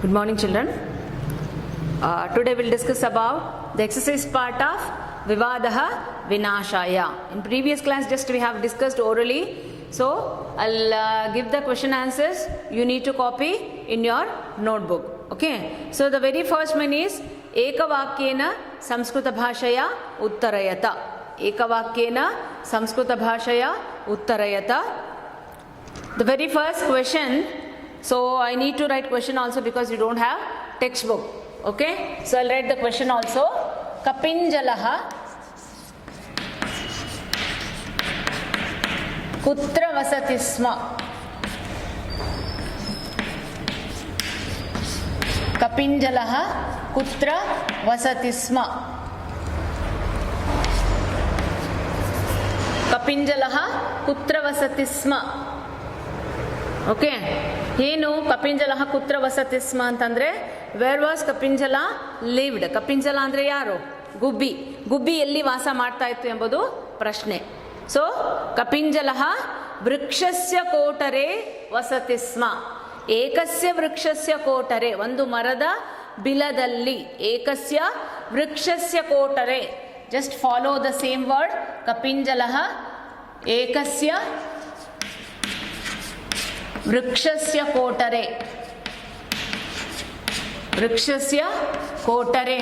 Good morning, children. Today we'll discuss about the exercise part of Vivadaha Vinashaya. In previous class just we have discussed orally. So I'll give the question answers. You need to copy in your notebook. Okay. So the very first one is Ekavakyena Samskrita Bhashaya Uttarayata. Ekavakyena Samskrita Bhashaya Uttarayata. The very first question. So I need to write question also because you don't have textbook. Okay. So I'll write the question also. Kapinjalaha kutra vasati sma. Kapinjalaha kutra vasati sma. Kapinjalaha kutra vasati sma. Okay. ಏನು ಕಪಿಂಜಲಹ ಕುತ್ರ ವಸತಿ ಸ್ಮ ಅಂತಂದ್ರೆ where was Kapinjala lived. Kapinjala ಅಂದ್ರೆ ಯಾರು? ಗುಬ್ಬಿ. ಗುಬ್ಬಿ ಎಲ್ಲಿ ವಾಸ ಮಾಡ್ತಾ ಇತ್ತು ಎಂಬುದು ಪ್ರಶ್ನೆ. ಸೊ ಕಪಿಂಜಲಹ ವೃಕ್ಷಸ್ಯ ಕೋಟರೆ ವಸತಿ ಸ್ಮ. ಏಕಸ್ಯ ವೃಕ್ಷಸ್ಯ ಕೋಟರೆ, ಒಂದು ಮರದ ಬಿಲದಲ್ಲಿ. ಏಕಸ್ಯ ವೃಕ್ಷಸ್ಯ ಕೋಟರೆ. Just follow the same word. ಕಪಿಂಜಲಹ ಏಕಸ್ಯ वृक्षस्य कोटरे. वृक्षस्य Kotre.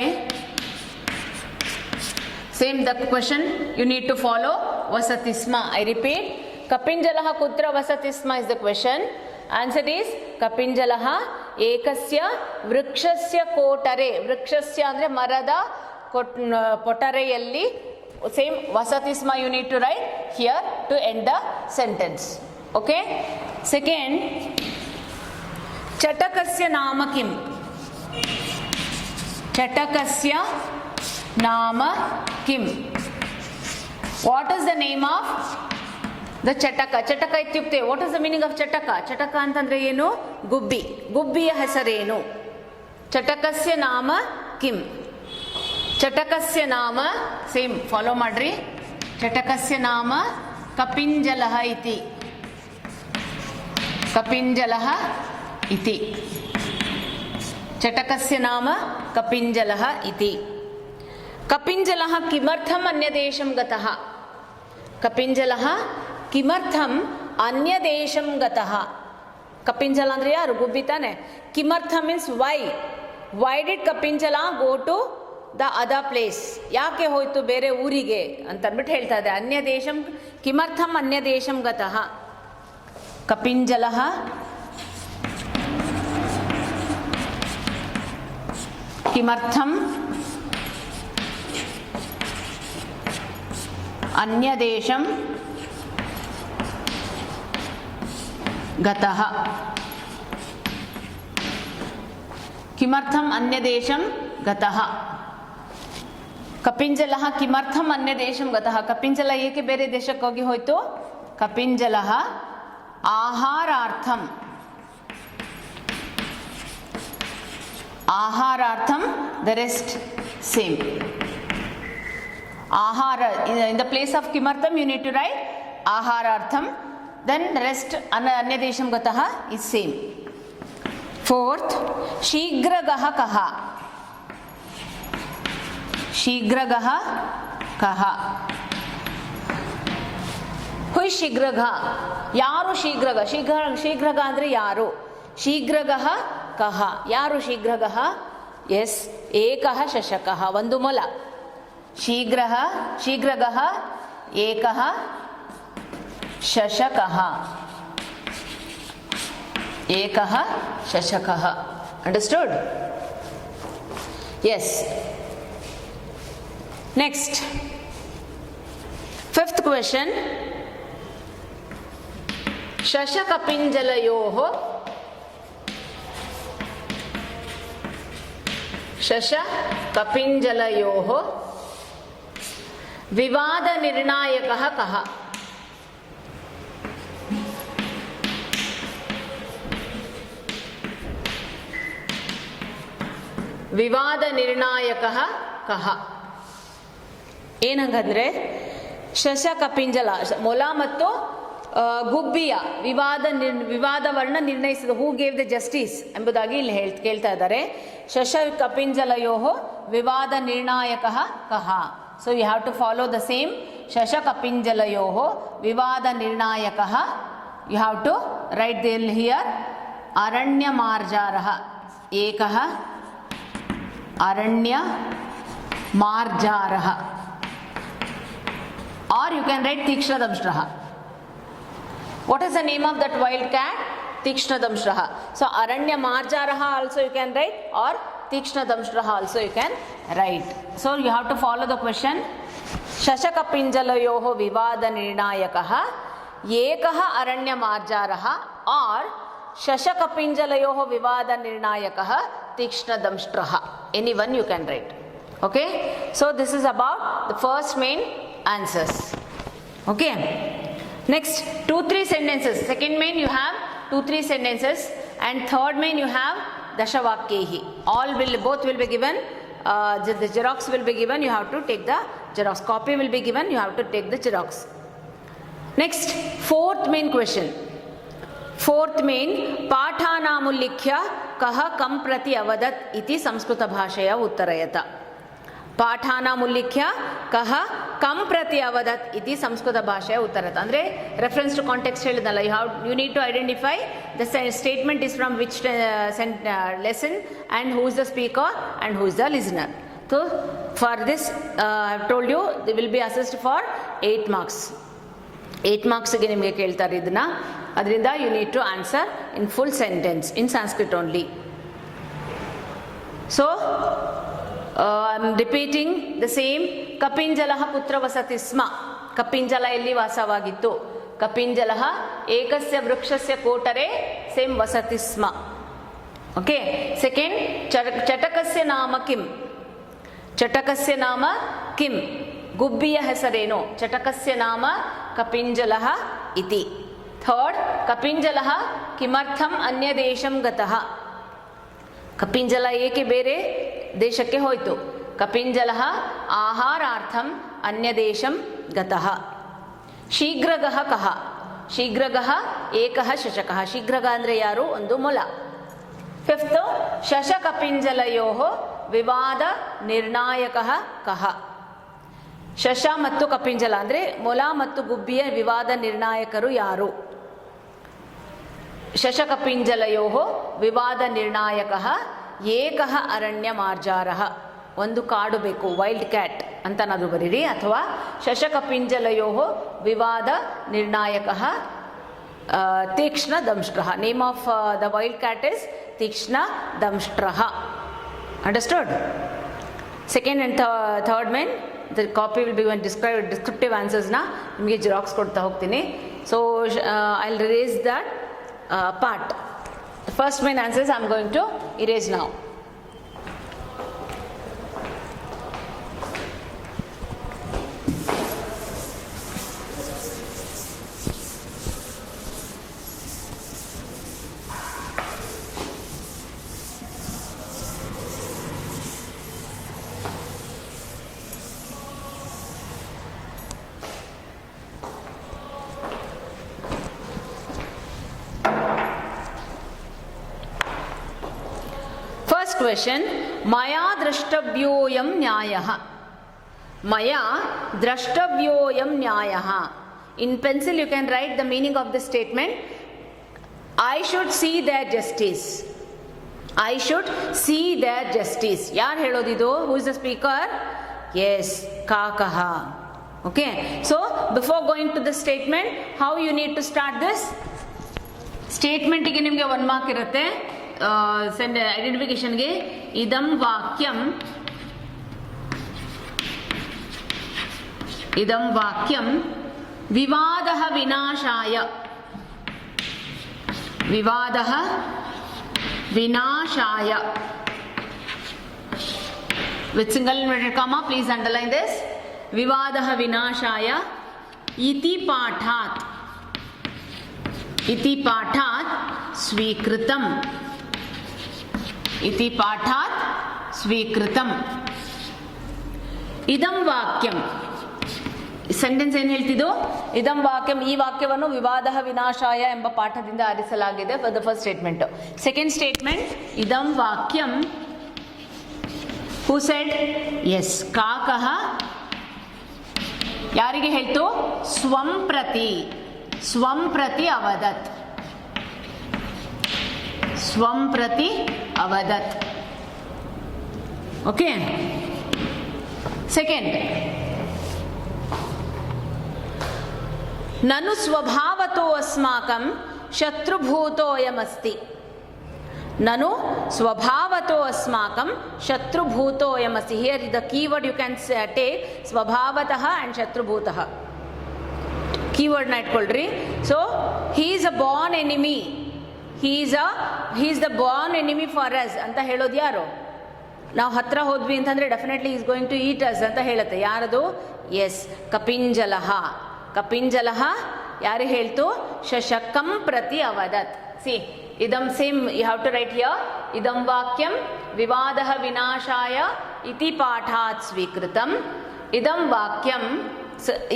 Same the question you need to follow. Vasati sma. I repeat. Kapinjalaha kutra vasati sma is the question. Answer is Kapinjalaha ekasya vrikshasya kotare. Vrikshasya andre marada potareyalli. Same vasati sma you need to write here to end the sentence. Okay. Second, chatakasya nama kim? Chatakasya nama kim? What is the name of the chataka? Chataka ityukte. What is the meaning of chataka? Chataka antandre ಏನು? ಗುಬ್ಬಿ. ಗುಬ್ಬಿಯ ಹೆಸರೇನು? ಚಟಕಸ್ಯ ನಾಮ ಕಿಂ? ಚಟಕಸ್ಯ ನಾಮ same follow ಮಾಡ್ರಿ. ಚಟಕಸ್ಯ ನಾಮ ಕಪಿಂಜಲಹ ಇತಿ. ಕಪಿಂಜಲಹ ಇತಿ. ಚಟಕಸ್ಯ ನಾಮ ಕಪಿಂಜಲಹ ಇತಿ. ಕಪಿಂಜಲಹ ಕಿಮರ್ಥಂ ಅನ್ಯದೇಶಂ ಗತಃ? ಕಪಿಂಜಲಹ ಕಿಮರ್ಥಂ ಅನ್ಯದೇಶಂ ಗತಃ? ಕಪಿಂಜಲ ಅಂದ್ರೆ ಯಾರು? ಗುಬ್ಬಿ ತಾನೆ. ಕಿಮರ್ಥಂ means why. Why did Kapinjala go to the other place? ಯಾಕೆ ಹೋಯ್ತು ಬೇರೆ ಊರಿಗೆ ಅಂತ ಅಂದ್ಬಿಟ್ಟು ಹೇಳ್ತಾ ಇದೆ. ಅನ್ಯದೇಶಂ ಕಿಮರ್ಥಂ ಅನ್ಯದೇಶಂ ಗತಃ? ಕಪಿಂಜಲಹ ಕಿಮರ್ಥಂ ಅನ್ಯದೇಶಂ ಗತಃ? ಕಿಮರ್ಥಂ ಅನ್ಯದೇಶಂ ಗತಃ? ಕಪಿಂಜಲಹ ಕಿಮರ್ಥಂ ಅನ್ಯದೇಶಂ ಗತಃ? ಕಪಿಂಜಲ ಏಕೆ ಬೇರೆ ದೇಶಕ್ಕೆ ಹೋಗಿ ಹೋಯ್ತು? ಕಪಿಂಜಲಹ ಆಹಾರಾರ್ಥಂ. ಆಹಾರಾರ್ಥಂ. The rest same. ಆಹಾರ in the place of kimartham you need to write ಆಹಾರಾರ್ಥಂ. then rest ಅನ್ಯದೇಶಂ ಗತಃ is same. Fourth, ಶೀಘ್ರಗಃ ಕಃ? ಶೀಘ್ರಗಃ ಕಃ? ಹುಯ್ ಶೀಘ್ರಗ? ಯಾರು ಶೀಘ್ರಗ? ಶೀಘ್ರಗ ಅಂದ್ರೆ ಯಾರು? ಶೀಘ್ರಗಃ ಕಃ? ಯಾರು ಶೀಘ್ರಗಃ? ಎಸ್, ಏಕಃ ಶಶಕಃ, ಒಂದು ಮೊಲ. ಶೀಘ್ರಗಃ ಏಕಃ ಶಶಕಃ. ಏಕಃ ಶಶಕಃ. Understood? Yes. Next, fifth question. ಶಶಕಪಿಂಜಲಯೋಃ ಶಶಕಪಿಂಜಲಯೋಃ ವಿವಾದ ನಿರ್ಣಾಯಕಃ ಕಃ? ವಿವಾದ ನಿರ್ಣಾಯಕಃ ಕಃ? ಏನಂಗಂದ್ರೆ ಶಶಕಪಿಂಜಲ ಮೊಲ ಮತ್ತು ಗುಬ್ಬಿಯ ವಿವಾದವನ್ನ ನಿರ್ಣಯಿಸಿದ ಹೂ ಗೇವ್ ದ ಜಸ್ಟಿಸ್ ಎಂಬುದಾಗಿ ಇಲ್ಲಿ ಕೇಳ್ತಾ ಇದ್ದಾರೆ. ಶಶ ಕಪಿಂಜಲಯೋ ವಿವಾದ ನಿರ್ಣಾಯಕ ಕಹ. So you have to follow the same. ಶಶ ಕಪಿಂಜಲಯೋ ವಿವಾದ ನಿರ್ಣಾಯಕ. You have to write till here. ಅರಣ್ಯ ಮಾರ್ಜಾರ ಏಕಃ ಅರಣ್ಯ ಮಾರ್ಜಾರ, or you can write Tikshnadamshraha. What is the name of that wild cat? Tikshnadamshraha. So Aranya Marjaraha also you can write, or Tikshnadamshraha also you can write. So you have to follow the question. Shashakapinjalayoho vivada nirnayakaha ekaha aranya marjaraha, or Shashakapinjalayoho vivada nirnayakaha Tikshnadamshraha. Any one you can write. Okay? So this is about the first main answers. Okay? Next, 2-3 sentences. Second main you have 2-3 sentences, and third main you have Dashavakyehi. Both will be given. The Xerox will be given. You have to take the Xerox. Copy will be given. You have to take the Xerox. Next, fourth main question. Fourth main, Pathanamullikhya kaha kam prati avadat iti Samskrita bhashaya uttarayata. ಪಾಠಾನಾಮುಲ್ಲಿಖ್ಯ ಕಹ ಕಂ ಪ್ರತಿ ಅವದತ್ ಇತಿ ಸಂಸ್ಕೃತ ಭಾಷೆಯ ಉತ್ತರತ. ಅಂದರೆ reference to context ಹೇಳಿದ್ನಲ್ಲ, you need to identify the statement is from which lesson and who is the speaker and who is the listener. So for this I have told you the will be assessed for 8 marks. 8 marksಗೆ ನಿಮಗೆ ಕೇಳ್ತಾರೆ ಇದನ್ನು. ಅದರಿಂದ you need to answer in full sentence in Sanskrit only. So I'm repeating the same. ಕಪಿಂಜಲಃ ಪುತ್ರ ವಸತಿ ಸ್ಮ. ಕಪಿಂಜಲ ಎಲ್ಲಿ ವಾಸವಾಗಿತ್ತು? ಕಪಿಂಜಲಃ ಏಕಸ್ಯ ವೃಕ್ಷಸ್ಯ ಕೋಟರೆ ಸೇಮ್ ವಸತಿ ಸ್ಮ. ಓಕೆ. ಸೆಕೆಂಡ್, ಚಟಕಸ್ಯ ನಾಮ ಕಿಂ? ಚಟಕಸ್ಯ ನಾಮ ಕಿಂ? ಗುಬ್ಬಿಯ ಹೆಸರೇನು? ಚಟಕಸ್ಯ ನಾಮ ಕಪಿಂಜಲಃ ಇತಿ. ಥರ್ಡ್, ಕಪಿಂಜಲಃ ಕಿಮರ್ಥಂ ಅನ್ಯ ದೇಶಂ ಗತಃ? ಕಪಿಂಜಲ ಏಕೆ ಬೇರೆ ದೇಶಕ್ಕೆ ಹೋಯಿತು? ಕಪಿಂಜಲಃ ಆಹಾರಾರ್ಥಂ ಅನ್ಯ ದೇಶಂ ಗತಃ. ಶೀಘ್ರಗಃ ಕಹ? ಶೀಘ್ರಗಃ ಏಕಃ ಶಶಕಃ. ಶೀಘ್ರಗ ಅಂದರೆ ಯಾರು? ಒಂದು ಮೊಲ. ಫಿಫ್ತ್, ಶಶಕಪಿಂಜಲಯೋ ವಿವಾದ ನಿರ್ಣಾಯಕಃ ಕಹ? ಶಶ ಮತ್ತು ಕಪಿಂಜಲ ಅಂದರೆ ಮೊಲ ಮತ್ತು ಗುಬ್ಬಿಯ ವಿವಾದ ನಿರ್ಣಾಯಕರು ಯಾರು? ಶಶಕಪಿಂಜಲಯೋ ವಿವಾದ ನಿರ್ಣಾಯಕಃ ಏಕಃ ಅರಣ್ಯ ಮಾರ್ಜಾರಃ. ಒಂದು ಕಾಡು ಬೇಕು, ವೈಲ್ಡ್ ಕ್ಯಾಟ್ ಅಂತನಾದರೂ ಬರೀರಿ. ಅಥವಾ ಶಶಕಪಿಂಜಲಯೋ ವಿವಾದ ನಿರ್ಣಾಯಕಃ ತೀಕ್ಷ್ಣ ದಂಷ್ಟ್ರಃ. Name of the wild cat is ತೀಕ್ಷ್ಣ ದಂಷ್ಟ್ರಃ. Understood? Second and third main the copy will be one descriptive ಆನ್ಸರ್ಸ್ನ ನಿಮಗೆ ಜಿರಾಕ್ಸ್ ಕೊಡ್ತಾ ಹೋಗ್ತೀನಿ. So I will raise that part. The first main answers I am going to erase now. Question, maya drashtavyoyam nyayah. Maya drashtavyoyam nyayah. In pencil you can write the meaning of the statement. I should see their justice. I should see their justice. Yaar helodidu? Who is the speaker? Yes, Kakaha. Okay. So before going to the statement, how you need to start this? Statement ಗೆ ನಿಮಗೆ 1 mark ಇರುತ್ತೆ. Send ಐಡೆಂಟಿಫಿಕೇಶನ್ಗೆ ಇದಂ ವಾಕ್ಯಂ ವಿವಾದಃ ವಿನಾಶಾಯ. ವಿವಾದಃ ವಿನಾಶಾಯ with single inverted comma. Please underline this. ವಿವಾದಃ ವಿನಾಶಾಯ ಇತಿ ಪಾಠಾತ್. ಇತಿ ಪಾಠಾತ್ ಸ್ವೀಕೃತಂ. इति पाठात् स्वीकृतम्. इदं वाक्यं ಸೆಂಟೆನ್ಸ್ ಏನು ಹೇಳ್ತಿದ್ದು? ಇದಂ ವಾಕ್ಯಂ, ಈ ವಾಕ್ಯವನ್ನು ವಿವಾದಃ ವಿನಾಶಾಯ ಎಂಬ ಪಾಠದಿಂದ ಆರಿಸಲಾಗಿದೆ. For the first statement. Second statement, ಇದಂ ವಾಕ್ಯಂ, ಹೂ ಸೆಡ್? ಎಸ್, ಕಾಕಃ ಯಾರಿಗೆ ಹೇಳ್ತು? ಸ್ವಂ ಪ್ರತಿ, ಸ್ವಂ ಪ್ರತಿ ಅವದತ್, ಸ್ವಂ ಪ್ರತಿ ಅವದತ್. ಓಕೆ. ಸೆಕೆಂಡ್, ನನು ಸ್ವಭಾವತೋ ಅಸ್ಮಾಕಂ ಶತ್ರುಭೂತೋಯಮಸ್ತಿ. ನನು ಸ್ವಭಾವತೋ ಅಸ್ಮಾಕಂ ಶತ್ರುಭೂತೋಯಮಸ್ತಿ. Here the keyword you can take ಸ್ವಭಾವತಃ ಆ್ಯಂಡ್ ಶತ್ರುಭೂತಃ. ಕೀವರ್ಡ್ನ ಇಟ್ಕೊಳ್ರಿ. So he is a born enemy, he is the born enemy for us ಅಂತ ಹೇಳೋದು ಯಾರು? ನಾವು ಹತ್ರ ಹೋದ್ವಿ ಅಂತಂದರೆ definitely is going to eat us ಅಂತ ಹೇಳುತ್ತೆ. ಯಾರದು? ಎಸ್, ಕಪಿಂಜಲಃ. ಕಪಿಂಜಲಃ ಯಾರು ಹೇಳ್ತು? ಶಶಕಂ ಪ್ರತಿ ಅವದತ್. ಸಿ, ಇದಂ same you have to write here. ಇದಂ ವಾಕ್ಯಂ ವಿವಾದಃ ವಿನಾಶಾಯ ಇತಿ ಪಾಠಾತ್ ಸ್ವೀಕೃತಂ. ಇದಂ ವಾಕ್ಯಂ,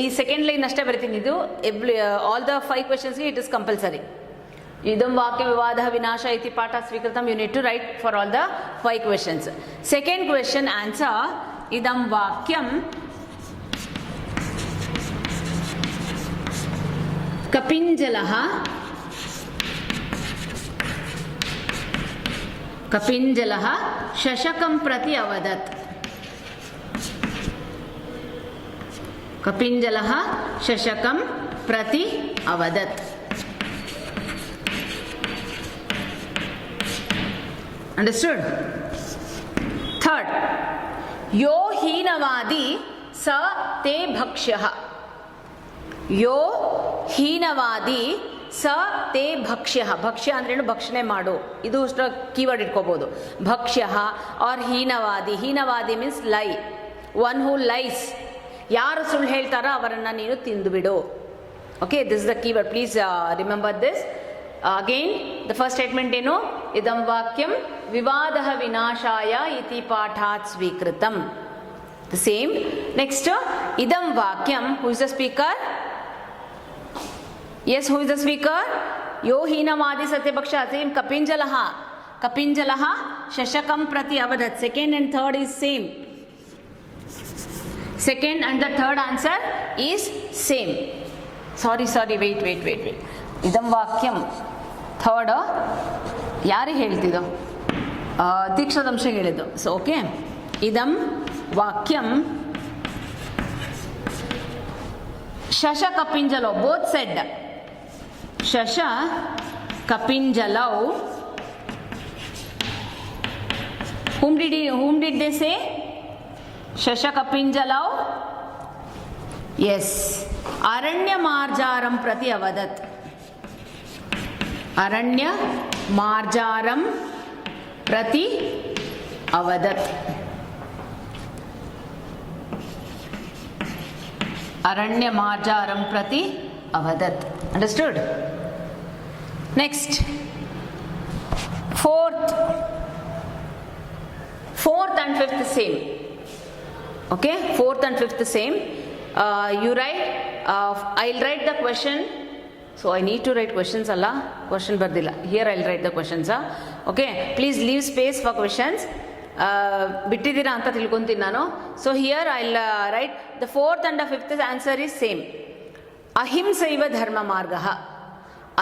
ಈ ಸೆಕೆಂಡ್ ಲೈನ್ ಅಷ್ಟೇ ಬರೀತೀನಿ. ಇದು ಆಲ್ ದ 5 ಕ್ವೆಶನ್ಸ್ಗೆ ಇಟ್ ಇಸ್ ಕಂಪಲ್ಸರಿ. ಇದಂ ವಾಕ್ಯ ವಿವಾದ ವಿನಾಶ ಇತಿ ಪಾಠ ಸ್ವೀಕೃತಂ. You need to write for all the 5 questions. Second question answer, ಇದಂ ವಾಕ್ಯಂ ಕಪಿಂಜಲಃ, ಕಪಿಂಜಲಃ ಶಶಕಂ ಪ್ರತಿ ಅವದತ್. ಕಪಿಂಜಲಃ ಶಶಕಂ ಪ್ರತಿ ಅವದತ್. Understood? Third, यो हीनवादी स ते भक्ष्यः. यो ಹೀನವಾದಿ ಸ ತೇ ಭಕ್ಷ್ಯ. ಭಕ್ಷ್ಯ ಅಂದ್ರೇನು? ಭಕ್ಷಣೆ ಮಾಡು. ಇದು ಅಷ್ಟು ಕೀವರ್ಡ್ ಇಟ್ಕೋಬಹುದು. ಭಕ್ಷ್ಯ ಆರ್ ಹೀನವಾದಿ. ಹೀನವಾದಿ means lie, one who lies. ಯಾರು ಸುಳ್ಳು ಹೇಳ್ತಾರೋ ಅವರನ್ನು ನೀನು ತಿಂದುಬಿಡು. Okay, this is the keyword. Please remember this. Again the first statement ಏನು? ಇದಂ ವಾಕ್ಯಂ ವಿವಾದಃ ವಿನಾಶಾಯ ಇತಿ ಪಾಠಾತ್ ಸ್ವೀಕೃತಂ. The same. ನೆಕ್ಸ್ಟ್, ಇದಂ ವಾಕ್ಯಂ, who is the speaker? Yes, who is the speaker? Yo heenavadi satyabhaksha. Same. Kapinjalaha. Kapinjalaha shashakam prati avadat. Second and third is same. Second and the third answer is same. Sorry, wait. Idam vakyam. Third, ಯಾರು ಹೇಳ್ತಿದ್ದು? ದೀಕ್ಷಾದಂಶ ಹೇಳಿದ್ದು. So okay, ಇದಂ ವಾಕ್ಯಂ ಶಶ ಕಪಿಂಜಲೋ, both said. ಶಶ ಕಪಿಂಜಲೌ. whom did they say? ಶಶ ಕಪಿಂಜಲೌ. yes, ಅರಣ್ಯ ಮಾರ್ಜಾರಂ ಪ್ರತಿ ಅವದತ್. ಅರಣ್ಯ ಮಾರ್ಜಾರಂ ಪ್ರತಿ ಅವದತ್. ಅರಣ್ಯ ಮಾರ್ಜಾರಂ ಪ್ರತಿ ಅವದತ್. Understood? Next, fourth and fifth same. Okay, fourth and fifth same. You write, I'll write the question. So I need to write questions alla, question bardilla. Here I'll write the questions. Okay, please leave space for questions. ಬಿಟ್ಟಿದ್ದೀರಾ ಅಂತ ತಿಳ್ಕೊಂತೀನಿ ನಾನು. So here I write the fourth and the fifth answer is same. ಅಹಿಂಸೈವ ಧರ್ಮ ಮಾರ್ಗ.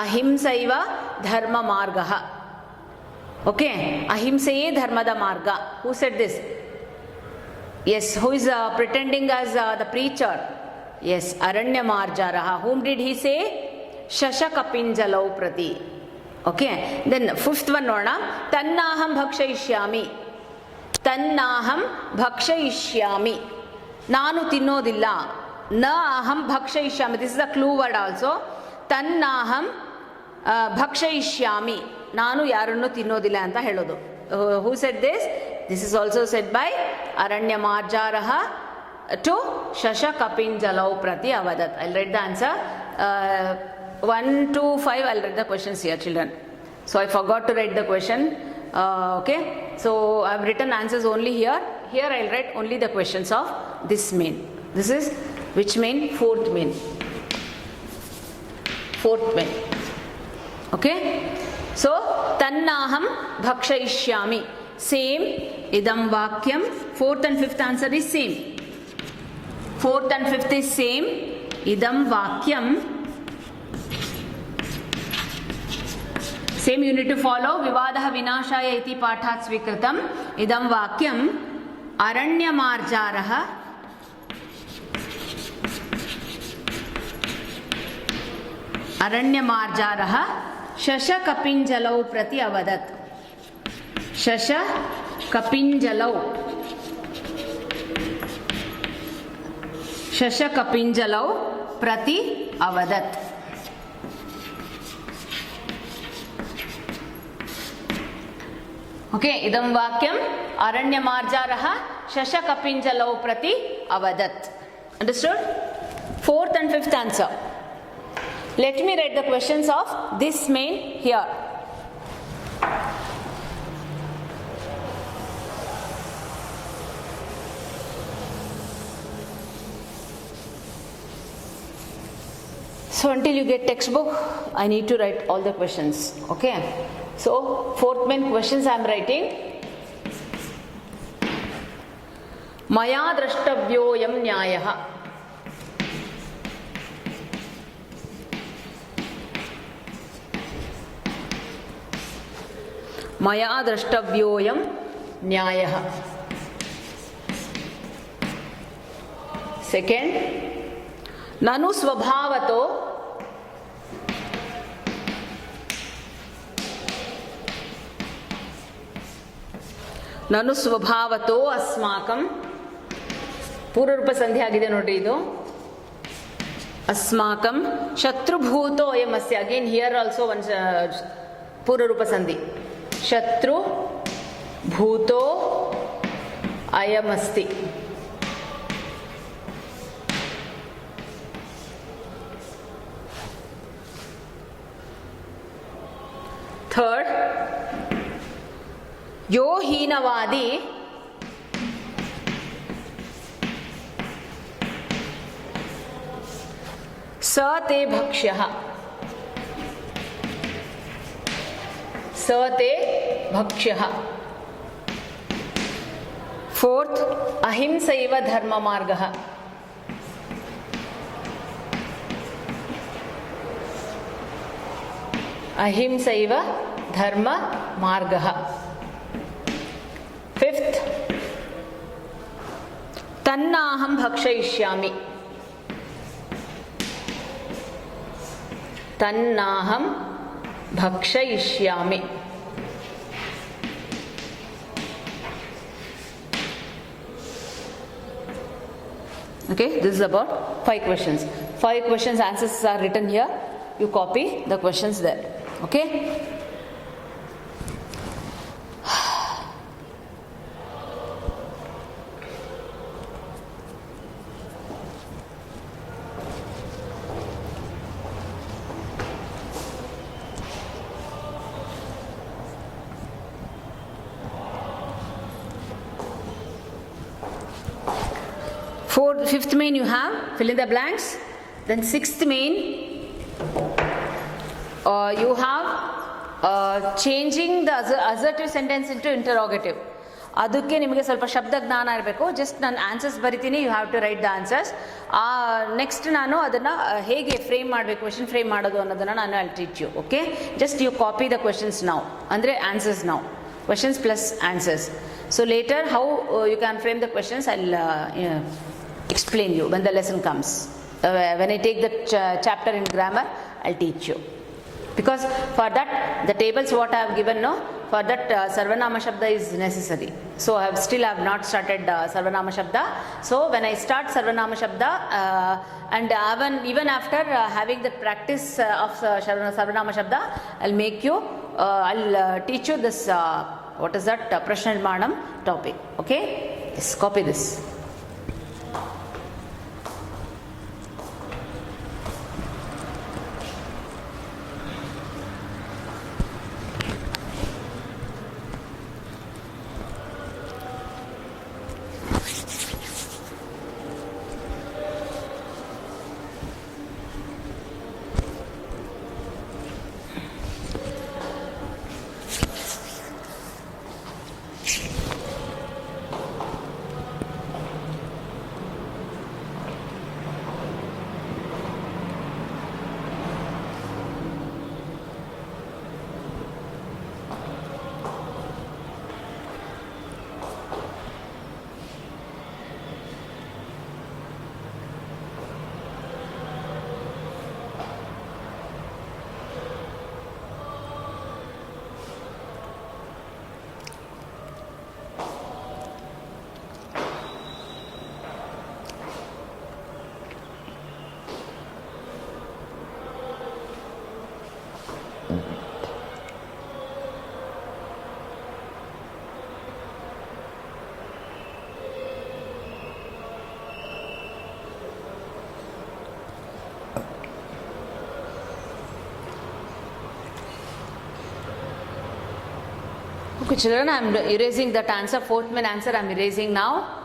ಅಹಿಂಸೈವ ಧರ್ಮ ಮಾರ್ಗ. ಓಕೆ, ಅಹಿಂಸೆಯೇ ಧರ್ಮದ ಮಾರ್ಗ. Who said this? Yes, who is pretending as the preacher? Yes, ಅರಣ್ಯ ಮಾರ್ಜಾರ. ಹೂಮ್ ಡಿಡ್ ಹಿ ಸೇ? ಶಶ ಕಪಿಂಜಲೌ ಪ್ರತಿ. ಓಕೆ, ದೆನ್ ಫಿಫ್ತ್ ಒನ್ ನೋಡೋಣ. ತನ್ನಾಹಂ ಭಕ್ಷಯಿಷ್ಯಾಮಿ. ತನ್ನಾಹಂ ಭಕ್ಷಯಿಷ್ಯಾಮಿ, ನಾನು ತಿನ್ನೋದಿಲ್ಲ. ನ ಅಹಂ ಭಕ್ಷಯಿಷ್ಯಾಮಿ, this is a clue word also. ತನ್ನಾಹಂ ಭಕ್ಷಯಿಷ್ಯಾಮಿ, ನಾನು ಯಾರನ್ನು ತಿನ್ನೋದಿಲ್ಲ ಅಂತ ಹೇಳೋದು. Who said this? This is also said by ಅರಣ್ಯ ಮಾರ್ಜಾರಃ ಟು ಶಶ ಕಪಿಂಜಲೌ ಪ್ರತಿ ಅವದತ್. I will write the answer. 1 to 5 I'll write the questions here, children. So I forgot to write the question. Okay, so I've written answers only here. Here I'll write only the questions of this main. This is which mean fourth mean. Fourth mean. Okay? So, tannaham bhakshayishyami. Same, idam vakyam. Fourth and fifth answer is same. Fourth and fifth is same. Idam vakyam. Same you need to follow. Vivadaha vinashaya iti pathat svikritam. Idam vakyam. Aranyamarjaraha. Aranyamarjaraha. Shasha kapinjalau prati avadat. Shasha kapinjalau. Shasha kapinjalau prati avadat. Okay, idam vakyam aranyamarjaraha shasha kapinjalau prati avadat. Understood? Fourth and fifth answer. Let me write the questions of this main here. So until you get textbook, I need to write all the questions. Okay. So fourth main questions I am writing. Maya drashtavyoyam nyayaha. Maya drashtavyoyam nyayaha. Second, nanu svabhavato nanu svabhavato asmakam. Purva rupa sandhi agide nodri idu. Asmakam shatrubhuto ayam asya. Again here also one purva rupa sandhi. Shatru bhuto ayam asti. Third, yo hinavadi sa te bhakshyah. Sa te bhakshyah. Fourth, ahimsaiva dharma margah. Ahimsaiva dharma margah. Fifth, tannaham bhakshayishyami. Tannaham bhakshayishyami. Okay, this is about 5 questions. 5 questions answers are written here. You copy the questions there. Okay. Fifth main you have, fill in the blanks. Then sixth main, you have changing the assertive sentence into interrogative. ಅದಕ್ಕೆ ನಿಮಗೆ ಸ್ವಲ್ಪ ಶಬ್ದ ಜ್ಞಾನ ಇರಬೇಕು. Just ನಾನು answers ಬರಿತೀನಿ, you have to write the answers. Next ನಾನು ಅದನ್ನು ಹೇಗೆ ಫ್ರೇಮ್ ಮಾಡಬೇಕು, ಕ್ವೆಶನ್ ಫ್ರೇಮ್ ಮಾಡೋದು ಅನ್ನೋದನ್ನು ನಾನು I teach you. Okay, just you copy the questions now, ಅಂದರೆ answers now, questions plus answers. So later how you can frame the questions I explain you when the lesson comes. When I take the chapter in grammar, I'll teach you. Because for that, the tables what I have given, no, for that Sarvanama Shabda is necessary. So I have still have not started Sarvanama Shabda. So when I start Sarvanama Shabda, and even after having the practice of Sarvanama Shabda, I'll make you, I'll teach you this, what is that, Prashna Nirmanam topic. Okay? Yes, copy this. Okay, children, I am erasing that answer. Fourth main answer I am erasing now.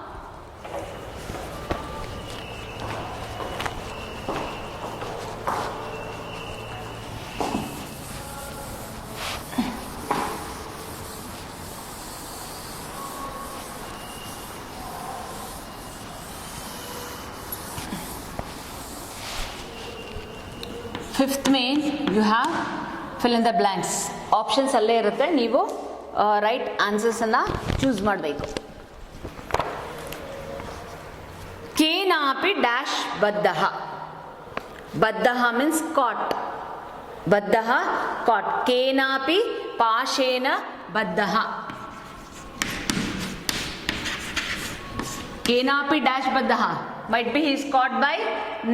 Fifth main, you have fill in the blanks. Options ಅಲ್ಲೇ ಇರುತ್ತೆ, ನೀವು right answers ಅನ್ನ choose ಮಾಡಬೇಕು. ಕೇನಾಪಿ dash ಬದ್ಧಃ. ಬದ್ಧಃ means caught. ಬದ್ಧಃ caught. ಕೇನಾಪಿ ಪಾಶೇನ ಬದ್ಧಃ. ಕೇನಾಪಿ ಡ್ಯಾಶ್ ಬದ್ಧಃ might be is caught by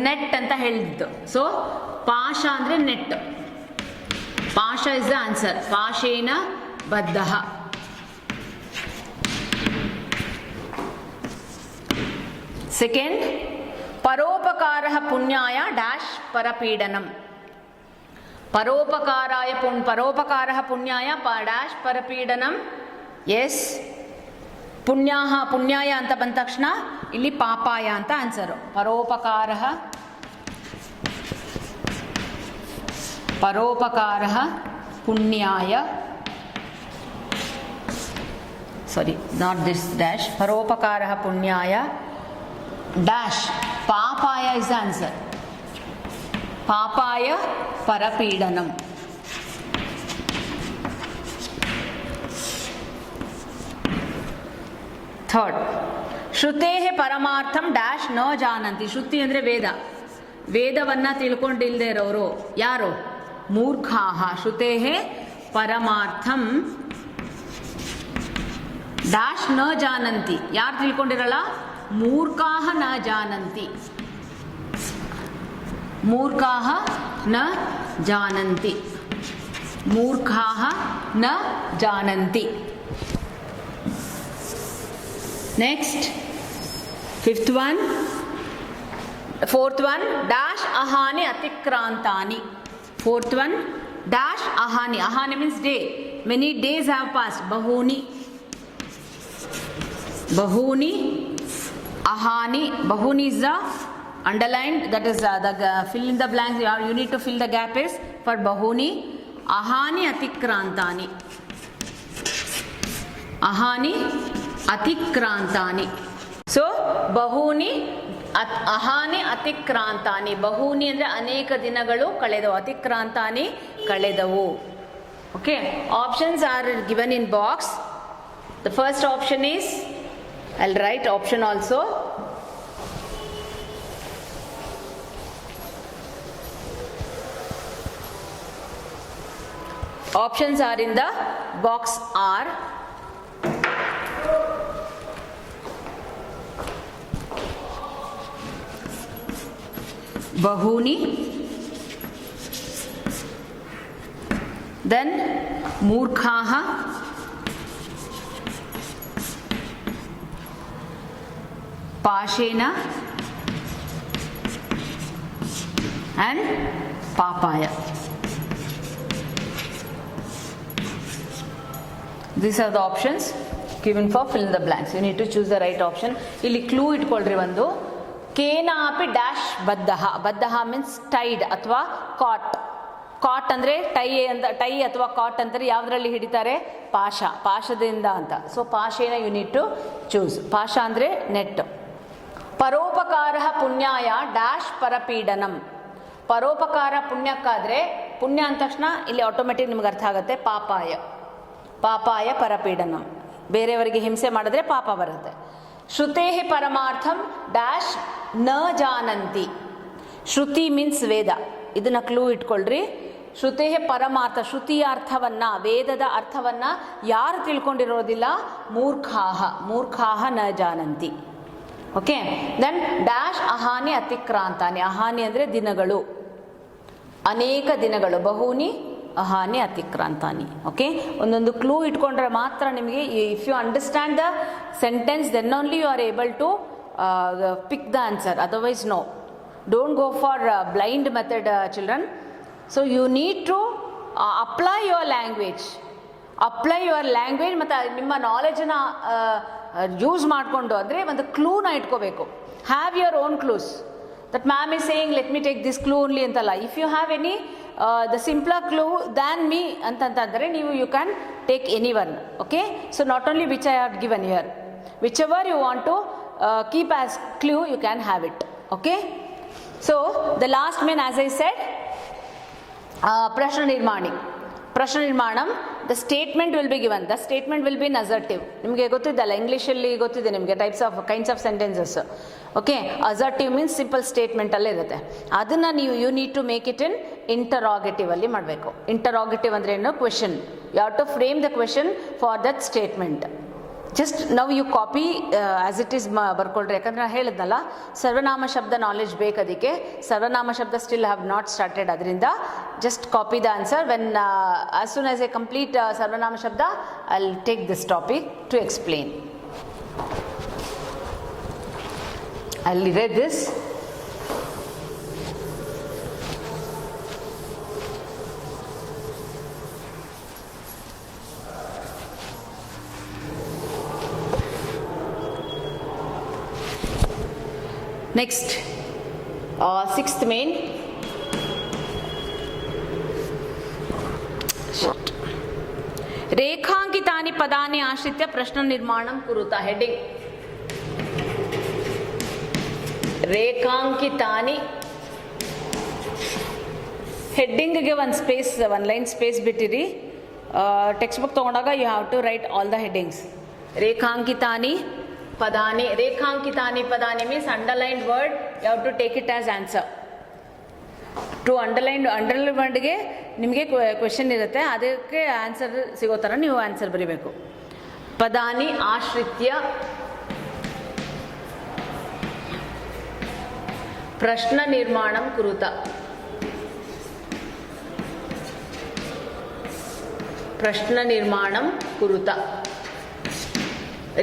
net ಅಂತ ಹೇಳಿದ್ದು. ಸೊ ಪಾಶ ಅಂದ್ರೆ ನೆಟ್. ಪಾಶ ಇಸ್ ದ ಆನ್ಸರ್. ಪಾಶೇನ ಬದ್ಧಃ. ಸೆಕೆಂಡ್, ಪರೋಪಕಾರಃ ಪುಣ್ಯಾಯ ಡ್ಯಾಶ್ ಪರಪೀಡನಂ. ಪರೋಪಕಾರಃ ಪುಣ್ಯಾಯ ಡ್ಯಾಶ್ ಪರಪೀಡನಂ. ಎಸ್, ಪುಣ್ಯಾಯ ಅಂತ ಬಂದ ತಕ್ಷಣ ಇಲ್ಲಿ ಪಾಪಾಯ ಅಂತ ಆನ್ಸರು. ಪರೋಪಕಾರಃ ಪುಣ್ಯಾಯ, ಸಾರಿ ನಾಟ್ ದಿಸ್ ಡ್ಯಾಶ್. ಪರೋಪಕಾರಃ ಪುಣ್ಯಾಯ ಡ್ಯಾಶ್ ಪಾಪಾಯ ಇಸ್ ದ ಆನ್ಸರ್. ಪಾಪಾಯ ಪರಪೀಡನಂ. ಥರ್ಡ್, ಶ್ರುತೇ ಪರಮಾರ್ಥಂ ಡ್ಯಾಶ್ ನ ಜಾನಂತಿ. ಶ್ರುತಿ ಅಂದರೆ ವೇದ. ವೇದವನ್ನ ತಿಳ್ಕೊಂಡಿಲ್ಲದೆ ಇರೋರು ಯಾರು? ಮೂರ್ಖಾಹ. ಶ್ರುತೇ ಪರಮಾರ್ಥಂ ಡ್ಯಾಶ್ ನ ಜಾನಂತಿ. ಯಾರು ತಿಳ್ಕೊಂಡಿರಲ್ಲ? ಮೂರ್ಖಾಹ ನ ಜಾನಂತಿ. ಮೂರ್ಖಾಹ ನ ಜಾನಂತಿ. ಮೂರ್ಖಾಹ ನ ಜಾನಂತಿ. Next, fifth one, fourth one, dash ahani atikrantani. Fourth one, dash ahani. Ahani means day. Many days have passed. Bahuni. Ahani. Bahuni is the underlined. That is the fill in the blanks. You need to fill the gap is for bahuni. Ahani atikrantani. Ahani ಅತಿಕ್ರಾಂತಾನಿ. So ಬಹುನಿ ಅಹಾನಿ ಅತಿಕ್ರಾಂತಾನಿ. ಬಹುನಿ ಅಂದರೆ ಅನೇಕ ದಿನಗಳು ಕಳೆದವು. ಅತಿಕ್ರಾಂತಾನಿ ಕಳೆದವು. Okay, options are given in box. The first option is, I will write option also. Options are in the box are bahuni, then murkhaha, pashena and papaya. These are the options given for fill in the blanks. You need to choose the right option. ಇಲ್ಲಿ clue ಇಟ್ಕೊಳ್ರಿ ಒಂದು. ಕೇನಾಪಿ dash ಬದ್ಧಃ. ಬದ್ಧಃ means Tide ಅಥವಾ ಕಾಟ್. ಕಾಟ್ ಅಂದರೆ tie ಅಥವಾ ಕಾಟ್ ಅಂತಾರೆ. ಯಾವುದರಲ್ಲಿ ಹಿಡಿತಾರೆ? ಪಾಶದಿಂದ ಅಂತ. ಸೊ ಪಾಶೇನ ಯು ನೀಡ್ ಟು ಚೂಸ್. ಪಾಶ ಅಂದರೆ ನೆಟ್. ಪರೋಪಕಾರ ಪುಣ್ಯಾಯ ಡ್ಯಾಶ್ ಪರಪೀಡನಂ. ಪರೋಪಕಾರ ಪುಣ್ಯಕ್ಕಾದರೆ, ಪುಣ್ಯ ಅಂದ ತಕ್ಷಣ ಇಲ್ಲಿ ಆಟೋಮೆಟಿಕ್ ನಿಮ್ಗೆ ಅರ್ಥ ಆಗುತ್ತೆ ಪಾಪಾಯ ಪರಪೀಡನಂ. ಬೇರೆಯವರಿಗೆ ಹಿಂಸೆ ಮಾಡಿದ್ರೆ ಪಾಪ ಬರುತ್ತೆ. ಶ್ರುತೇ ಪರಮಾರ್ಥಂ ಡ್ಯಾಶ್ ನ ಜಾನಂತಿ. ಶ್ರುತಿ ಮೀನ್ಸ್ ವೇದ. ಇದನ್ನ ಕ್ಲೂ ಇಟ್ಕೊಳ್ರಿ. ಶ್ರುತೇ ಪರಮಾರ್ಥ, ಶ್ರುತಿಯ ಅರ್ಥವನ್ನ, ವೇದದ ಅರ್ಥವನ್ನ ಯಾರು ತಿಳ್ಕೊಂಡಿರೋದಿಲ್ಲ? ಮೂರ್ಖಾಹ ನ ಜಾನಂತಿ. ಓಕೆ, ದೆನ್ ಡ್ಯಾಶ್ ಅಹಾನಿ ಅತಿಕ್ರಾಂತಾನಿ. ಅಹಾನಿ ಅಂದರೆ ದಿನಗಳು, ಅನೇಕ ದಿನಗಳು. ಬಹುನಿ ಅಹಾನಿ ಅತಿಕ್ರಾಂತಾನಿ. ಓಕೆ, ಒಂದೊಂದು ಕ್ಲೂ ಇಟ್ಕೊಂಡ್ರೆ ಮಾತ್ರ ನಿಮಗೆ, if you understand the sentence then only you are able to pick the answer. Otherwise no, don't go for blind method children. So you need to apply your language. Apply your language ಮತ್ತು ನಿಮ್ಮ ನಾಲೆಜನ್ನ use ಮಾಡಿಕೊಂಡು ಅಂದರೆ ಒಂದು ಕ್ಲೂನ ಇಟ್ಕೋಬೇಕು. Have your own clues. That ma'am is saying let me take this clue only ಅಂತಲ್ಲ. If you have any the simpler clue than me ಅಂತಂತಂದರೆ ನೀವು you can take any one. Okay, so not only which I have given here, whichever you want to keep as clue, you can have it. Okay, so the last main, as I said, prashna nirmani. Prashna nirmanam, the statement will be given. The statement will be in assertive. ನಿಮಗೆ ಗೊತ್ತಿದ್ದಲ್ಲ, ಇಂಗ್ಲೀಷಲ್ಲಿ ಗೊತ್ತಿದೆ ನಿಮಗೆ kinds of sentences. Okay, assertive means simple statement ಅಲ್ಲೇ ಇರುತ್ತೆ. ಅದನ್ನು ನೀವು you need to make it in interrogative ಅಲ್ಲಿ ಮಾಡಬೇಕು. ಇಂಟರಾಗೇಟಿವ್ ಅಂದ್ರೆ ಏನು? Question. You have to frame the question for that statement. Just ನಾವು you copy as it is ಬರ್ಕೊಳ್ರಿ. ಯಾಕಂದರೆ ನಾನು ಹೇಳಿದ್ನಲ್ಲ, ಸರ್ವನಾಮ ಶಬ್ದ ನಾಲೆಜ್ ಬೇಕು. ಅದಕ್ಕೆ ಸರ್ವನಾಮ ಶಬ್ದ ಸ್ಟಿಲ್ ಹ್ಯಾವ್ ನಾಟ್ ಸ್ಟಾರ್ಟೆಡ್. ಅದರಿಂದ just copy the answer. When as soon as a complete ಸರ್ವನಾಮ ಶಬ್ದ I will take this topic to explain. I will read this. Next, sixth main. ರೇಖಾಂಕಿತಾನಿ ಪದಾನಿ ಆಶ್ರಿತ್ಯ ಪ್ರಶ್ನ ನಿರ್ಮಾಣಂ ಕುರುತ. ಹೆಡ್ಡಿಂಗ್ ರೇಖಾಂಕಿತಾನಿ. ಹೆಡ್ಡಿಂಗ್ಗೆ ಒಂದು ಸ್ಪೇಸ್, ಒಂದು ಲೈನ್ ಸ್ಪೇಸ್ ಬಿಟ್ಟಿರಿ. ಟೆಕ್ಸ್ಟ್ ಬುಕ್ ತೊಗೊಂಡಾಗ you have to write all the headings. ರೇಖಾಂಕಿತಾನಿ padani. Rekhankitani padani means underlined word, you have to take it as answer. To underlined wordಗೆ ನಿಮಗೆ ಕ್ವೆಶನ್ ಇರುತ್ತೆ, ಅದಕ್ಕೆ ಆನ್ಸರ್ ಸಿಗೋ ಥರ ನೀವು ಆನ್ಸರ್ ಬರೀಬೇಕು. ಪದಾನಿ ಆಶ್ರಿತ್ಯ ಪ್ರಶ್ನ ನಿರ್ಮಾಣಂ ಕುರುತ. ಪ್ರಶ್ನ ನಿರ್ಮಾಣಂ ಕುರುತ.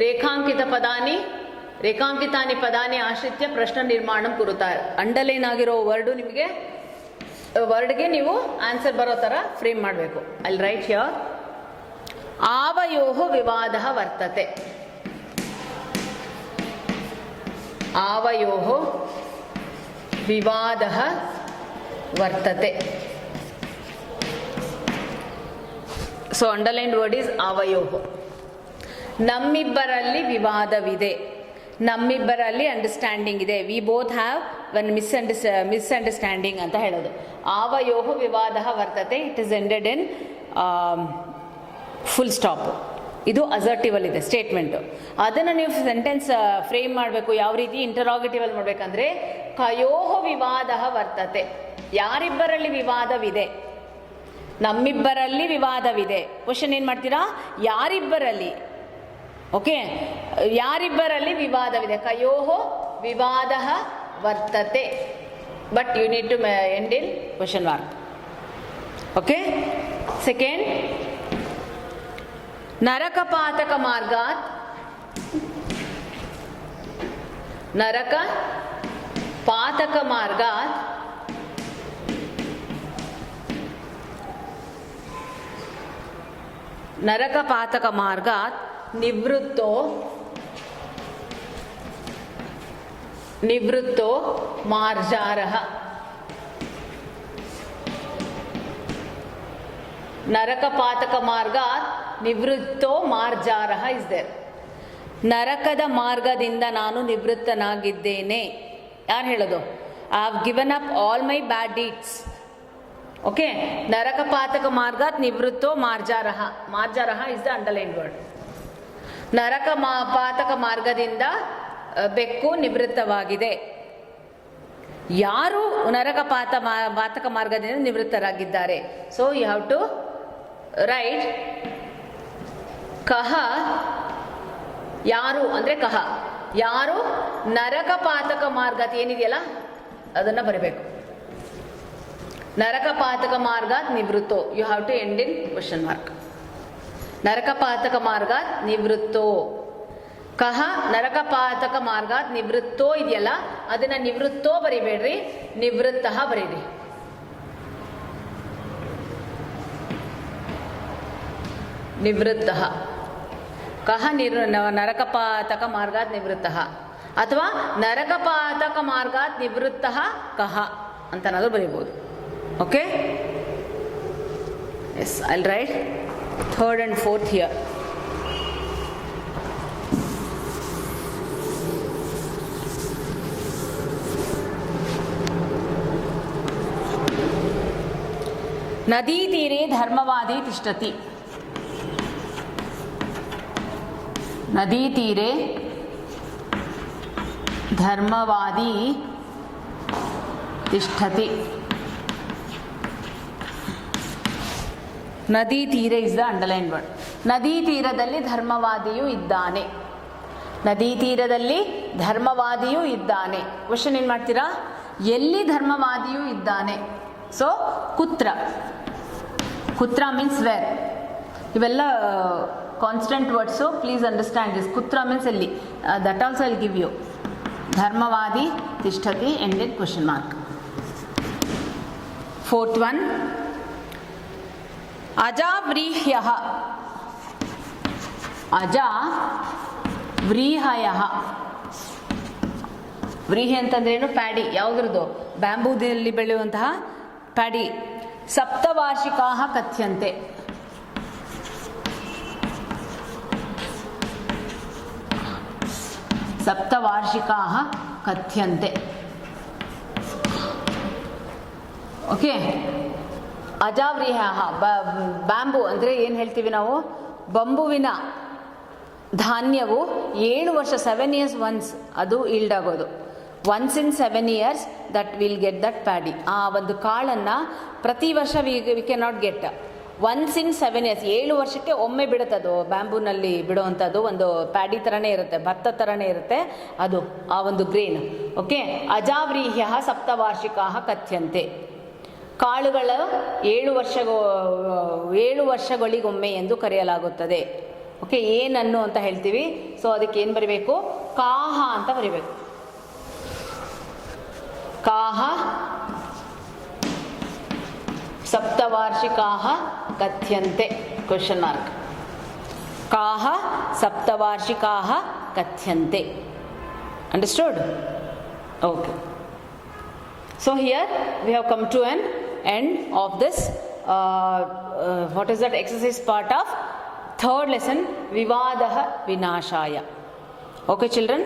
ರೇಖಾಂಕಿತಾನಿ ಪದಾನಿ ಆಶ್ರಿತ್ಯ ಪ್ರಶ್ನ ನಿರ್ಮಾಣಂ ಕುರುತ. ಅಂಡರ್ಲೈನ್ ಆಗಿರೋ ವರ್ಡ್ಗೆ ನೀವು ಆನ್ಸರ್ ಬರೋ ಥರ ಫ್ರೇಮ್ ಮಾಡಬೇಕು. I will write here. ಆವಯೋಃ ವಿವಾದಃ ವರ್ತತೆ. ಆವಯೋಃ ವಿವಾದಃ ವರ್ತತೆ. ಸೊ ಅಂಡರ್ಲೈನ್ಡ್ ವರ್ಡ್ ಈಸ್ ಆವಯೋಃ. ನಮ್ಮಿಬ್ಬರಲ್ಲಿ ವಿವಾದವಿದೆ, ನಮ್ಮಿಬ್ಬರಲ್ಲಿ ಅಂಡರ್ಸ್ಟ್ಯಾಂಡಿಂಗ್ ಇದೆ. We both have one misunderstanding ಅಂತ ಹೇಳೋದು. ಆವಯೋಃ ವಿವಾದಃ ವರ್ತತೆ. It is ended in full stop. ಇದು ಅಸರ್ಟಿವ್ ಅಲ್ಲಿ ಇದೆ ಸ್ಟೇಟ್ಮೆಂಟು. ಅದನ್ನು ನೀವು ಸೆಂಟೆನ್ಸ್ ಫ್ರೇಮ್ ಮಾಡಬೇಕು. ಯಾವ ರೀತಿ? ಇಂಟರಾಗೇಟಿವ್ ಅಲ್ಲಿ ಮಾಡಬೇಕಂದ್ರೆ ಕಯೋಃ ವಿವಾದಃ ವರ್ತತೆ. ಯಾರಿಬ್ಬರಲ್ಲಿ ವಿವಾದವಿದೆ? ನಮ್ಮಿಬ್ಬರಲ್ಲಿ ವಿವಾದವಿದೆ. ಕ್ವಶನ್ ಏನು ಮಾಡ್ತೀರಾ? ಯಾರಿಬ್ಬರಲ್ಲಿ. ಓಕೆ, ಯಾರಿಬ್ಬರಲ್ಲಿ ವಿವಾದವಿದೆ. ಕಯೋಃ ವಿವಾದಃ ವರ್ತತೆ. But you need to end in question mark. Okay. Second, ನರಕಪಾತಕ ಮಾರ್ಗಾತ್. ನರಕ ಪಾತಕ ಮಾರ್ಗಾತ್ ನರಕಪಾತಕ ಮಾರ್ಗಾತ್ ನಿವೃತ್ತೋ ಮಾರ್ಜಾರಃ. ನರಕಪಾತಕ ಮಾರ್ಗಾತ್ ನಿವೃತ್ತೋ ಮಾರ್ಜಾರಃ ಇಸ್ ದೇರ್. ನರಕದ ಮಾರ್ಗದಿಂದ ನಾನು ನಿವೃತ್ತನಾಗಿದ್ದೇನೆ. ಯಾರು ಹೇಳೋದು? I have given up all my bad deeds. Okay. ನರಕಪಾತಕ ಮಾರ್ಗಾತ್ ನಿವೃತ್ತೋ ಮಾರ್ಜಾರಃ. ಮಾರ್ಜಾರಃ ಇಸ್ ದ ಅಂಡರ್ಲೈನ್ಡ್ ವರ್ಡ್. ಪಾತಕ ಮಾರ್ಗದಿಂದ ಬೆಕ್ಕು ನಿವೃತ್ತವಾಗಿದೆ. ಯಾರು ಪಾತಕ ಮಾರ್ಗದಿಂದ ನಿವೃತ್ತರಾಗಿದ್ದಾರೆ? So you have to write ಕಹ. ಯಾರು ಅಂದರೆ ಕಹ. ಯಾರು ನರಕಪಾತಕ ಮಾರ್ಗ ಏನಿದೆಯಲ್ಲ ಅದನ್ನು ಬರೀಬೇಕು. ನರಕಪಾತಕ ಮಾರ್ಗಾತ್ ನಿವೃತ್ತೋ. You have to end in question mark. ನರಕಪಾತಕ ಮಾರ್ಗಾತ್ ನಿವೃತ್ತೋ. ಕಹ ನರಕಪಾತಕ ಮಾರ್ಗಾತ್ ನಿವೃತ್ತೋ ಇದೆಯಲ್ಲ, ಅದನ್ನ ನಿವೃತ್ತೋ ಬರಿಬೇಡ್ರಿ, ನಿವೃತ್ತಃ ಬರೀರಿ. ನಿವೃತ್ತಃ. ಕಹ ನರಕಪಾತಕ ಮಾರ್ಗಾತ್ ನಿವೃತ್ತಃ ಅಥವಾ ನರಕಪಾತಕ ಮಾರ್ಗಾತ್ ನಿವೃತ್ತಃ ಕಹ ಅಂತನಾದರೂ ಬರೀಬೋದು. Okay, yes, I will write third and fourth here. ನದೀ ತೀರೆ ಧರ್ಮವಾದಿ ತಿಷ್ಠತಿ. ನದೀ ತೀರೆ ಧರ್ಮವಾದಿ ತಿಷ್ಠತಿ. ನದಿ ತೀರೆ ಇಸ್ ದ ಅಂಡರ್ಲೈನ್ ವರ್ಡ್. ನದಿ ತೀರದಲ್ಲಿ ಧರ್ಮವಾದಿಯೂ ಇದ್ದಾನೆ. ನದಿ ತೀರದಲ್ಲಿ ಧರ್ಮವಾದಿಯೂ ಇದ್ದಾನೆ. ಕ್ವಶನ್ ಏನು ಮಾಡ್ತೀರಾ? ಎಲ್ಲಿ ಧರ್ಮವಾದಿಯೂ ಇದ್ದಾನೆ? ಸೊ ಕುತ್ರ. ಕುತ್ರ ಮೀನ್ಸ್ ವೇರ್. ಇವೆಲ್ಲ constant words, please understand this. ಕುತ್ರ ಮೀನ್ಸ್ ಎಲ್ಲಿ, that also I will give you. ಧರ್ಮವಾದಿ ತಿಷ್ಠತಿ ended question mark. Fourth one, ಅಜಾವ್ರೀಹ್ಯಃ. ಅಜಾವ್ರೀಹಯಃ. ವ್ರೀಹಿ ಅಂತಂದ್ರೇನು? ಪ್ಯಾಡಿ. ಯಾವುದ್ರದ್ದು? ಬ್ಯಾಂಬೂದಲ್ಲಿ ಬೆಳೆಯುವಂತಹ ಪ್ಯಾಡಿ. ಸಪ್ತವಾರ್ಷಿಕಾಃ ಕಥ್ಯಂತೆ. ಸಪ್ತವಾರ್ಷಿಕಾಃ ಕಥ್ಯಂತೆ. ಓಕೆ, ಅಜಾವ್ರೀಹ್ಯಃ. ಬ್ಯಾಂಬೂ ಅಂದರೆ ಏನು ಹೇಳ್ತೀವಿ ನಾವು? ಬಂಬುವಿನ ಧಾನ್ಯವು 7 ವರ್ಷ, 7 years ಒನ್ಸ್ ಅದು ಈಲ್ಡ್ ಆಗೋದು. Once in 7 years that will get that paddy. ಆ ಒಂದು ಕಾಳನ್ನು ಪ್ರತಿ ವರ್ಷ we can not get. Once in 7 years, 7 ವರ್ಷಕ್ಕೆ ಒಮ್ಮೆ ಬಿಡುತ್ತದು. ಬ್ಯಾಂಬೂನಲ್ಲಿ ಬಿಡುವಂಥದ್ದು ಒಂದು ಪ್ಯಾಡಿ ಥರನೇ ಇರುತ್ತೆ, ಭತ್ತ ಥರನೇ ಇರುತ್ತೆ ಅದು, ಆ ಒಂದು ಗ್ರೇನ್. ಓಕೆ, ಅಜಾವ್ರೀಹ್ಯ ಸಪ್ತವಾರ್ಷಿಕಾಃ ಕಥ್ಯಂತೆ. ಕಾಳುಗಳು 7 ವರ್ಷಗಳಿಗೊಮ್ಮೆ ಎಂದು ಕರೆಯಲಾಗುತ್ತದೆ. ಓಕೆ, ಏನನ್ನು ಅಂತ ಹೇಳ್ತೀವಿ. ಸೊ ಅದಕ್ಕೆ ಏನು ಬರೀಬೇಕು? ಕಾಹ ಅಂತ ಬರೀಬೇಕು. ಕಾಹ ಸಪ್ತವಾರ್ಷಿಕಾಃ ಕಥ್ಯಂತೆ ಕ್ವಶನ್ ಮಾರ್ಕ್. ಕಾಹ ಸಪ್ತವಾರ್ಷಿಕಾಃ ಕಥ್ಯಂತೆ. Understood? Okay. So here we have come to an end of this what is that exercise part of third lesson, Vivadah Vinashaya. Okay children?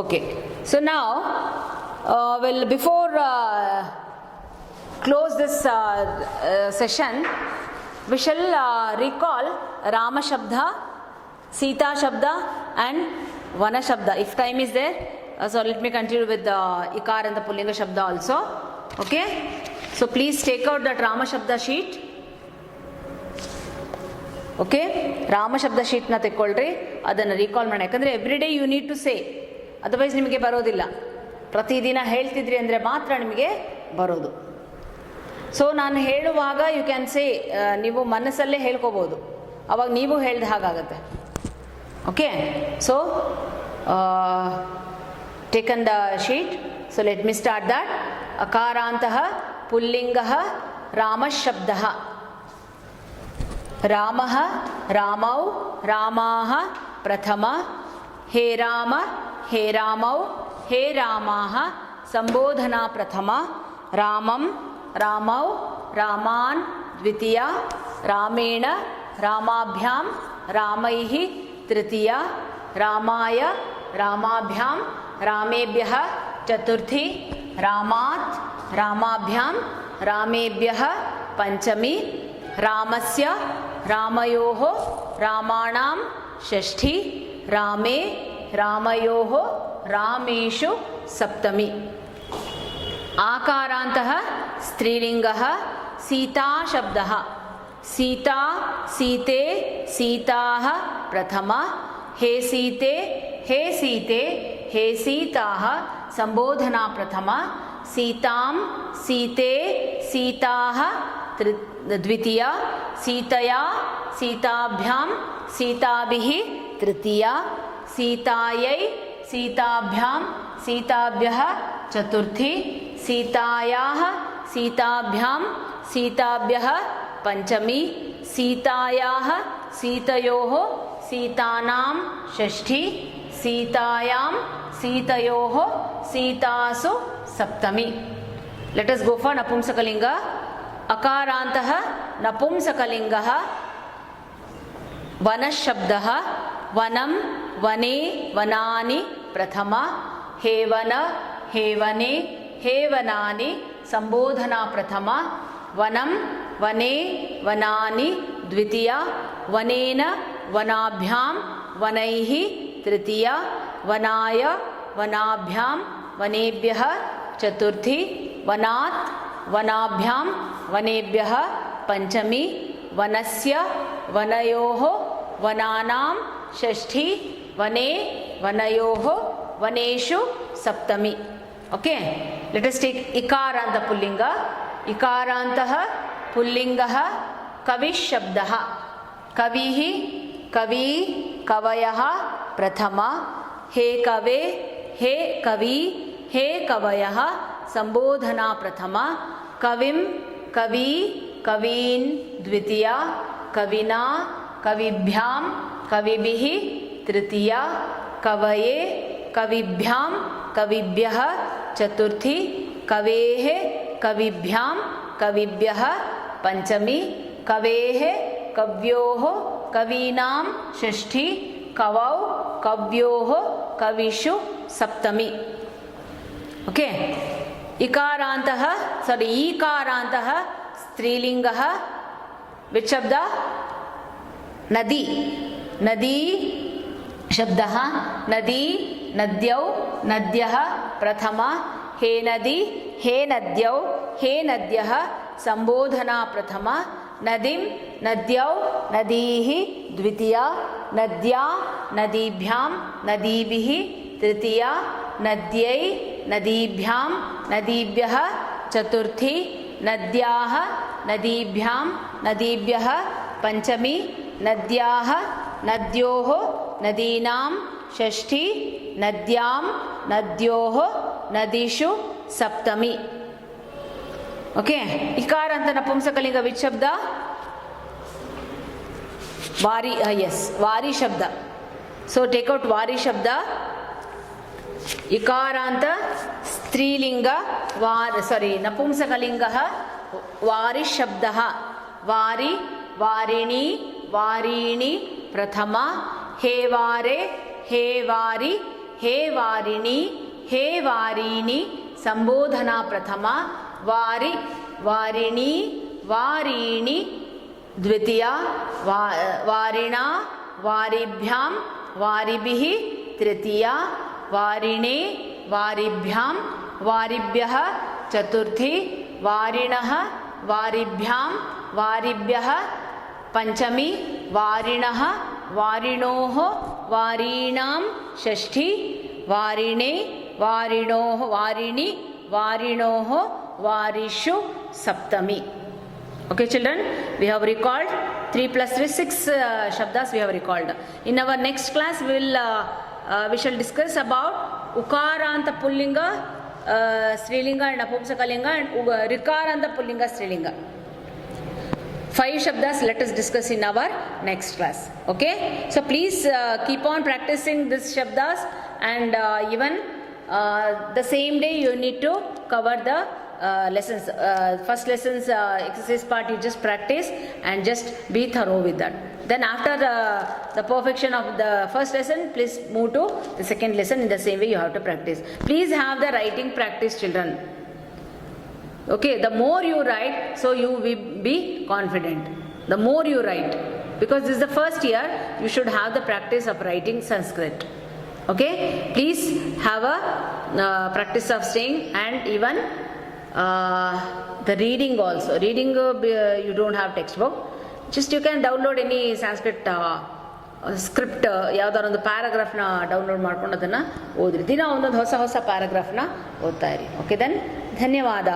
Okay. So now well, before close this session, we shall recall Rama Shabda, Sita Shabda and Vana Shabda if time is there. So let me continue with the Ikar and the Pullinga Shabda also. Okay. So please take out that Rama Shabda sheet. Okay. Rama Shabda sheet na ತೆಕ್ಕೊಳ್ರಿ, ಅದನ್ನು recall ಮಾಡಿ. ಯಾಕಂದರೆ every day you need to say, otherwise ನಿಮಗೆ ಬರೋದಿಲ್ಲ. ಪ್ರತಿದಿನ ಹೇಳ್ತಿದ್ರಿ ಅಂದರೆ ಮಾತ್ರ ನಿಮಗೆ ಬರೋದು. ಸೊ ನಾನು ಹೇಳುವಾಗ ಯು ಕ್ಯಾನ್ ಸೇ, ನೀವು ಮನಸ್ಸಲ್ಲೇ ಹೇಳ್ಕೋಬೋದು, ಅವಾಗ ನೀವು ಹೇಳ್ದ ಹಾಗಾಗತ್ತೆ. Okay. So taken the sheet. So let me start that. Akarantah pullingah Ramah Shabdah. Ramah Ramau Ramaha Prathama. He Rama He Ramau He Ramaha Sambodhana Prathama. Ramam Ramau Raman Dvitiya. Ramena Ramabhyam Ramaihi Tritiya. Ramaya Ramabhyam रामेभ्यः चतुर्थी. रामात् रामाभ्यां रामेभ्यः पंचमी. रामस्य रामयोः रामाणां षष्ठी. रामे रामयोः रामेषु सप्तमी. आकारान्तः स्त्रीलिङ्गः सीता शब्दः. सीता सीते सीताः प्रथमा. हे सीते हे सीते हे सीताः संबोधना प्रथमा. सीतां सीते सीताः द्वितीया. सीतया सीताभ्यां सीताभिः तृतीया. सीतायै सीताभ्यां सीताभ्यः चतुर्थी. सीतायाः सीताभ्यां सीताभ्यः पंचमी सीतायाः सीतयोः सीतानां षष्ठी सीतायां सीतयोः सीतासु सप्तमी. Let us go for napumsakalinga. अकारान्तः नपुंसकलिङ्गः वनशब्दः वनं वने वनानि प्रथमा हेवन हेवने हेवनानि संबोधना प्रथमा वनं वने वनानि द्वितीया वनेन वनाभ्यां वनैः तृतीया वनाय वनाभ्यां वनेभ्यः चतुर्थी वनात् वनाभ्यां वनेभ्यः पंचमी वनस्य वनयोः वनानां षष्ठी वने वनयोः वनेषु सप्तमी. ओके, लेट अस टेक इकारांत पुल्लिंग. इकारांतः पुल्लिंगः कविशब्दः कविः कवि कवयः प्रथमा हे कवे हे कवि हे कवयः संबोधना प्रथमा कविं कवि कवीन् द्वितीया कविना कविभ्यां कविभिः तृतीया कवये कविभ्यां कविभ्यः चतुर्थी कवेः कविभ्यां कविभ्यः पंचमी कवेः कव्योः कवीनां षष्ठी कवौ कव्योः कविषु सप्तमी. ओके, इकारांतः ईकारांतः स्त्रीलिंगः विच शब्द नदी नदी शब्दः नदी नद्यौ नद्यः प्रथमा हे नदी हे नद्यौ हे नद्यः संबोधना प्रथमा नदीं नद्यौ नदीः द्वितीया नद्या नदीभ्यां नदीभिः तृतीया नद्यै नदीभ्यां नदीभ्यः चतुर्थी नद्याः नदीभ्यां नदीभ्यः पंचमी नद्याः नद्योः नदीनां षष्ठी नद्यां नद्योः नदीषु सप्तमी. ओके, इकारांत नपुंसकलिंग विच शब्द वारी. यस, वारी शब्द. सो टेक आउट वारी शब्द. इकारांत स्त्रीलिंग नपुंसकलिंगः वारी शब्दः वारी वारिणी वारीणि प्रथमा हे वारे हे वारी हे वारिणी हे वारीणि संबोधना प्रथमा वारी वारिणी वारीणि द्वितीया वारिणा वारिभ्यां वारिभिः तृतीया वारिणे वारिभ्यां वारिभ्यः चतुर्थी वारिणः वारिभ्यां वारिभ्यः पंचमी वारिणः वारिणोः वारीणां षष्ठी वारिणे वारिणोः वारिणि वारिणोः वारिषु सप्तमी. Okay children, we have recalled 3 plus 3 6 shabdas we have recalled. In our next class we shall discuss about ukaranta pullinga strilinga and napumsakalinga and rikaranta pullinga strilinga. 5 shabdas let us discuss in our next class. Okay, so please keep on practicing this shabdas and even the same day you need to cover the lessons. First lessons exercise part you just practice and just be thorough with that. Then after the perfection of the first lesson, please move to the second lesson. In the same way you have to practice. Please have the writing practice children. Okay, the more you write, so you will be confident. The more you write, because this is the first year, you should have the practice of writing Sanskrit. Okay, please have a practice of saying and even the reading also. Reading you don't have textbook, just you can download any Sanskrit script ಯಾವ್ದಾರು ಒಂದು ಪ್ಯಾರಾಗ್ರಾಫ್ನ download ಮಾಡ್ಕೊಂಡು ಅದನ್ನು ಓದ್ರಿ. ದಿನ ಒಂದೊಂದು ಹೊಸ ಹೊಸ ಪ್ಯಾರಾಗ್ರಾಫ್ನ ಓದ್ತಾ ಇರಿ. ಓಕೆ, ದೆನ್ ಧನ್ಯವಾದ.